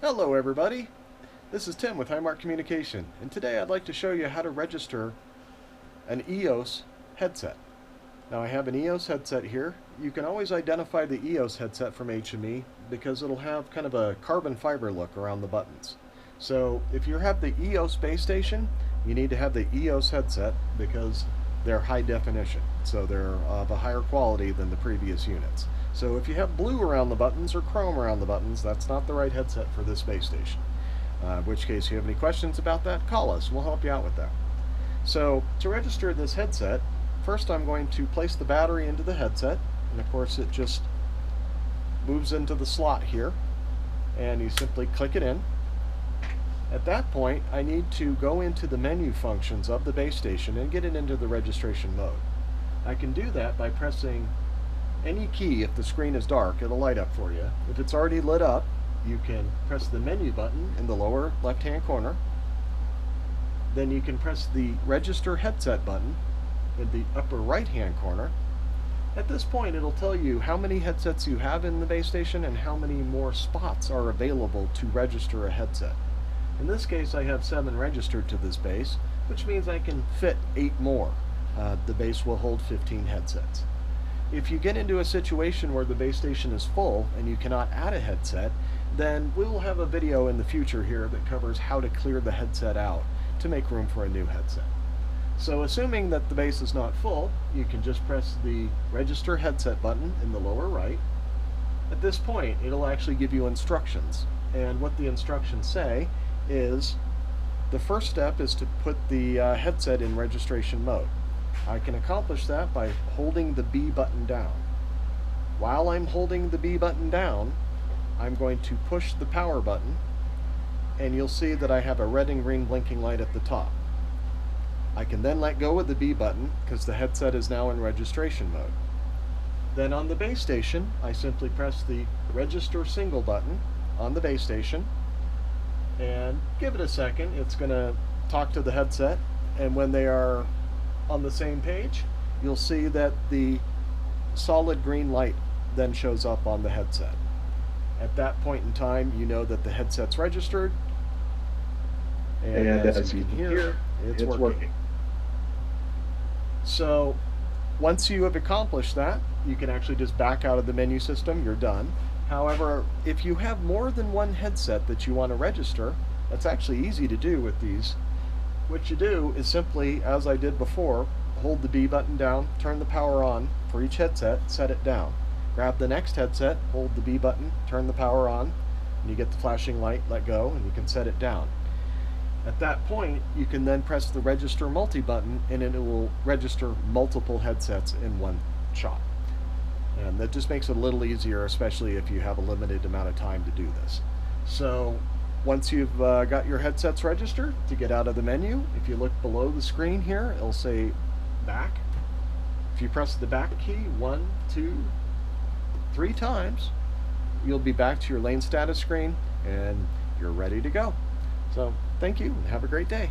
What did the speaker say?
Hello everybody, this is Tim with Highmark Communication, and today I'd like to show you how to register an EOS headset. Now I have an EOS headset here. You can always identify the EOS headset from HME because it'll have kind of a carbon fiber look around the buttons. So if you have the EOS base station, you need to have the EOS headset because they're high definition, so they're of a higher quality than the previous units. So if you have blue around the buttons or chrome around the buttons, that's not the right headset for this base station. In which case, if you have any questions about that, call us. We'll help you out with that. So to register this headset, first I'm going to place the battery into the headset, and of course it just moves into the slot here, and you simply click it in. At that point, I need to go into the menu functions of the base station and get it into the registration mode. I can do that by pressing any key. If the screen is dark, it'll light up for you. If it's already lit up, you can press the menu button in the lower left-hand corner. Then you can press the register headset button in the upper right-hand corner. At this point, it'll tell you how many headsets you have in the base station and how many more spots are available to register a headset. In this case, I have 7 registered to this base, which means I can fit 8 more. The base will hold 15 headsets. If you get into a situation where the base station is full and you cannot add a headset, then we will have a video in the future here that covers how to clear the headset out to make room for a new headset. So assuming that the base is not full, you can just press the register headset button in the lower right. At this point, it'll actually give you instructions, and what the instructions say is the first step is to put the headset in registration mode. I can accomplish that by holding the B button down. While I'm holding the B button down, I'm going to push the power button, and you'll see that I have a red and green blinking light at the top. I can then let go of the B button because the headset is now in registration mode. Then on the base station, I simply press the register single button on the base station and give it a second. It's going to talk to the headset, and when they are on the same page, you'll see that the solid green light then shows up on the headset. At that point in time, you know that the headset's registered, and as you can hear, it's working. So once you have accomplished that, you can actually just back out of the menu system. You're done. However, if you have more than one headset that you want to register, that's actually easy to do with these. What you do is simply, as I did before, hold the B button down, turn the power on for each headset, set it down. Grab the next headset, hold the B button, turn the power on, and you get the flashing light, let go, and you can set it down. At that point, you can then press the register multi button, and it will register multiple headsets in one shot. And that just makes it a little easier, especially if you have a limited amount of time to do this. So once you've got your headsets registered, to get out of the menu, if you look below the screen here, it'll say back. If you press the back key 1, 2, 3 times, you'll be back to your lane status screen and you're ready to go. So thank you and have a great day.